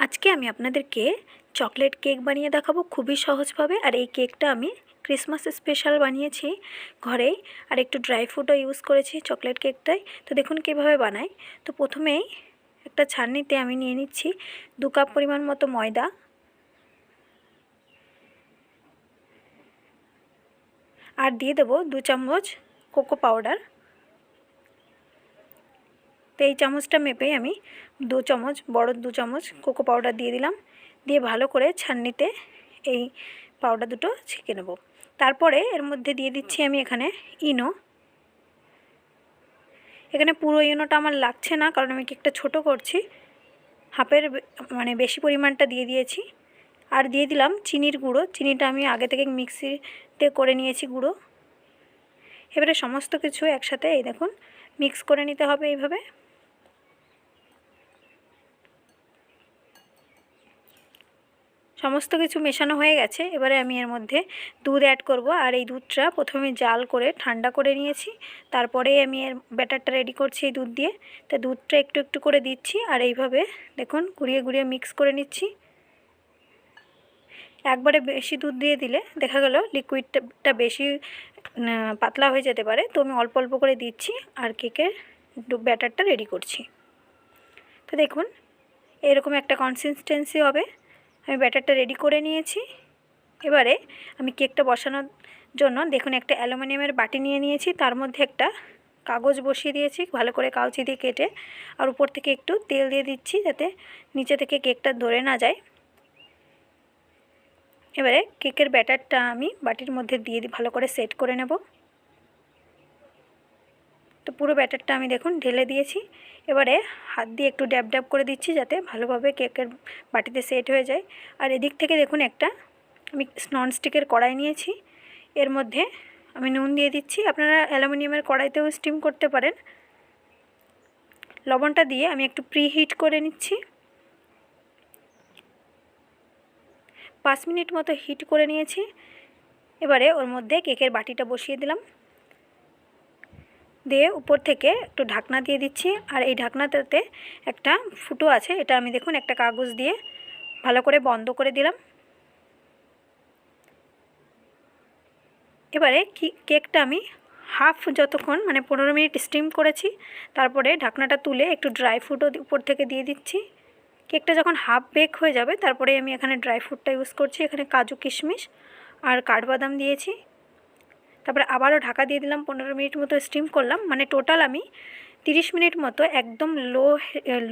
আজকে আমি আপনাদেরকে চকলেট কেক বানিয়ে দেখাবো খুবই সহজভাবে। আর এই কেকটা আমি ক্রিসমাস স্পেশাল বানিয়েছি ঘরেই, আর একটু ড্রাই ফ্রুটও ইউজ করেছি চকলেট কেকটায়। তো দেখুন কীভাবে বানাই। তো প্রথমেই একটা ছাঁকনিতে আমি নিয়ে নিচ্ছি 2 কাপ পরিমাণ মতো ময়দা, আর দিয়ে দেবো 2 চামচ কোকো পাউডার। তো এই চামচটা মেপেই আমি 2 চামচ, বড় 2 চামচ কোকো পাউডার দিয়ে দিলাম। দিয়ে ভালো করে ছাঁকনিতে এই পাউডার দুটো ছেঁকে নেব। তারপরে এর মধ্যে দিয়ে দিচ্ছি আমি এখানে ইনো। এখানে পুরো ইনোটা আমার লাগছে না, কারণ আমি কেকটা ছোটো করছি। হাফের বেশি পরিমাণটা দিয়ে দিয়েছি। আর দিয়ে দিলাম চিনির গুঁড়ো। চিনিটা আমি আগে থেকে মিক্সিতে করে নিয়েছি গুঁড়ো। এবারে সমস্ত কিছু একসাথে এই দেখুন মিক্স করে নিতে হবে এইভাবে। সমস্ত কিছু মেশানো হয়ে গেছে। এবারে আমি এর মধ্যে দুধ অ্যাড করব। আর এই দুধটা প্রথমে জাল করে ঠান্ডা করে নিয়েছি, তারপরে আমি এর ব্যাটারটা রেডি করছি এই দুধ দিয়ে। তো দুধটা একটু একটু করে দিচ্ছি, আর এইভাবে দেখুন ঘুরিয়ে ঘুরিয়ে মিক্স করে নিচ্ছি। একবারে বেশি দুধ দিয়ে দিলে দেখা গেল লিকুইডটা বেশি পাতলা হয়ে যেতে পারে, তো আমি অল্প অল্প করে দিচ্ছি আর কেকের ব্যাটারটা রেডি করছি। তো দেখুন এরকম একটা কনসিস্টেন্সি হবে। আমি ব্যাটারটা রেডি করে নিয়েছি। এবারে আমি কেকটা বসানোর জন্য দেখুন একটা অ্যালুমিনিয়ামের বাটি নিয়ে নিয়েছি, তার মধ্যে একটা কাগজ বসিয়ে দিয়েছি ভালো করে কাউচি দিয়ে কেটে, আর উপর থেকে একটু তেল দিয়ে দিচ্ছি যাতে নিচে থেকে কেকটা ধরে না যায়। এবারে কেকের ব্যাটারটা আমি বাটির মধ্যে দিয়ে ভালো করে সেট করে নেব। তো পুরো ব্যাটারটা আমি দেখুন ঢেলে দিয়েছি। এবারে হাত দিয়ে একটু ড্যাব ড্যাব করে দিচ্ছি যাতে ভালোভাবে কেকের বাটিতে সেট হয়ে যায়। আর এদিক থেকে দেখুন একটা আমি ননস্টিকের কড়াই নিয়েছি, এর মধ্যে আমি নুন দিয়ে দিচ্ছি। আপনারা অ্যালুমিনিয়ামের কড়াইতেও স্টিম করতে পারেন। লবণটা দিয়ে আমি একটু প্রিহিট করে নিচ্ছি। 5 মিনিট মতো হিট করে নিয়েছি। এবারে ওর মধ্যে কেকের বাটিটা বসিয়ে দিলাম, দিয়ে উপর থেকে একটু ঢাকনা দিয়ে দিচ্ছি। আর এই ঢাকনাটাতে একটা ফুটো আছে, এটা আমি দেখুন একটা কাগজ দিয়ে ভালো করে বন্ধ করে দিলাম। এবারে কেকটা আমি যতক্ষণ 15 মিনিট স্টিম করেছি, তারপরে ঢাকনাটা তুলে একটু ড্রাই ফ্রুটও উপর থেকে দিয়ে দিচ্ছি। কেকটা যখন হাফ বেক হয়ে যাবে তারপরে আমি এখানে ড্রাই ফ্রুটটা ইউজ করছি। এখানে কাজু কিশমিশ আর কাঠবাদাম দিয়েছি। তারপরে আবারও ঢাকা দিয়ে দিলাম, 15 মিনিট মতো স্টিম করলাম। টোটাল আমি 30 মিনিট মতো একদম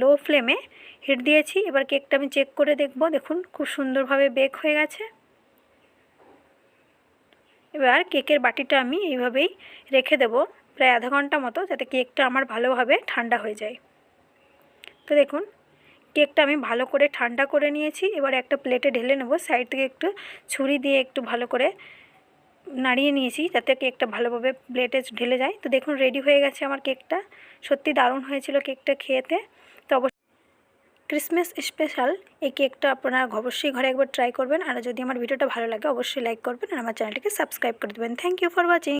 লো ফ্লেমে হিট দিয়েছি। এবার কেকটা আমি চেক করে দেখব। দেখুন খুব সুন্দরভাবে বেক হয়ে গেছে। এবার কেকের বাটিটা আমি এইভাবেই রেখে দেব প্রায় আধা ঘন্টা মতো, যাতে কেকটা আমার ভালোভাবে ঠান্ডা হয়ে যায়। তো দেখুন কেকটা আমি ভালো করে ঠান্ডা করে নিয়েছি। এবার একটা প্লেটে ঢেলে নেব। সাইড থেকে একটু ছুরি দিয়ে একটু ভালো করে নাড়িয়ে নিয়েছি যাতে কেকটা ভালোভাবে প্লেটে ঢেলে যায়। তো দেখুন রেডি হয়ে গেছে আমার কেকটা। সত্যি দারুণ হয়েছিল কেকটা খেতে। তো অবশ্যই ক্রিসমাস স্পেশাল এই কেকটা আপনারা অবশ্যই ঘরে একবার ট্রাই করবেন। আর যদি আমার ভিডিওটা ভালো লাগে অবশ্যই লাইক করবেন, আর আমার চ্যানেলটিকে সাবস্ক্রাইব করে দেবেন। Thank you for watching.